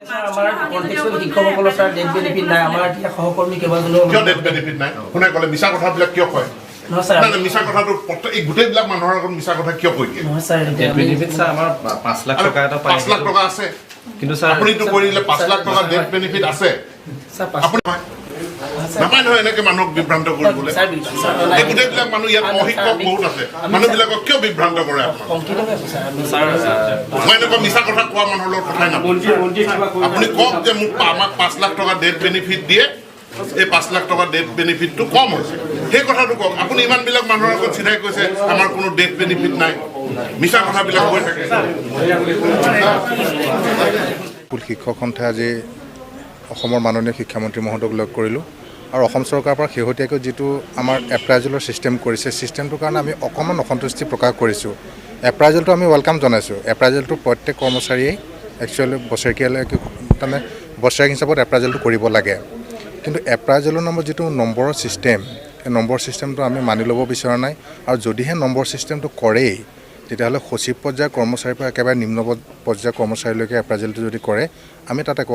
আমাৰ কন্টেক্সুৱেল শিক্ষকসকলৰ sir date benefit নাই আমাৰ এতিয়া সহকৰ্মী কেইবাজনো কিয় ডেট বেনিফিট নাই কোনে ক'লে মিছা কথাবিলাক কিয় কয় নহয় ছাৰ নাই মিছা কথাটো এই গোটেইবিলাক মানুহৰ আগত মিছা কথা কিয় কৈ দিয়ে নহয় ছাৰ ডেট বেনিফিট ছাৰ আমাৰ 5 লাখ টকা এটা পাই 5 লাখ টকা আছে কিন্তু ছাৰ আপুনিতো কৰিলে 5 লাখ টকা ডেট বেনিফিট আছে ছাৰ আপুনি নাপায় নহয় এনেকে মানুহক বিভ্ৰান্ত কৰিবলৈ এই গোটেইবিলাক মানুহ ইয়াত অশিক্ষক বহুত আছে মানুহবিলাকক কিয় বিভ্ৰান্ত কৰে মই এনেকুৱা মিছা কথা কোৱা মানুহৰ লগত কথাই নাপাওঁ আপুনি কওক যে মোক আমাক 5 লাখ টকা ডেট বেনিফিট দিয়ে এই 5 লাখ টকা ডেট বেনিফিটটো কম হৈছে সেই কথাটো কওক আপুনি ইমানবিলাক মানুহৰ আগত চিধাই কৈছে আমাৰ কোনো ডেট বেনিফিট নাই মিছা কথাবিলাক কৈ থাকে শিক্ষক সন্থাই আজি অসমৰ মাননীয় শিক্ষামন্ত্ৰী মহোদয়ক লগ কৰিলোঁ আৰু অসম চৰকাৰৰ পৰা শেহতীয়াকৈ যিটো আমাৰ এপ্ৰাইজেলৰ ছিষ্টেম কৰিছে ছিষ্টেমটোৰ কাৰণে আমি অকণমান অসন্তুষ্টি প্ৰকাশ কৰিছোঁ এপ্ৰাইজেলটো আমি ৱেলকাম জনাইছোঁ এপ্ৰাইজেলটো প্ৰত্যেক কৰ্মচাৰীয়ে একচুৱেলি বছৰেকীয়ালৈকে তাৰমানে বছৰেক হিচাপত এপ্ৰাইজেলটো কৰিব লাগে কিন্তু এপ্ৰাইজেলৰ নামত যিটো নম্বৰৰ ছিষ্টেম সেই নম্বৰ ছিষ্টেমটো আমি মানি ল'ব বিচৰা নাই আৰু যদিহে নম্বৰ ছিষ্টেমটো কৰেই তেতিয়াহ'লে সচিব পৰ্যায়ৰ কৰ্মচাৰীৰ পৰা একেবাৰে নিম্ন পৰ্যায়ৰ কৰ্মচাৰীলৈকে এপ্ৰাইজেলটো যদি কৰে আমি তাত একো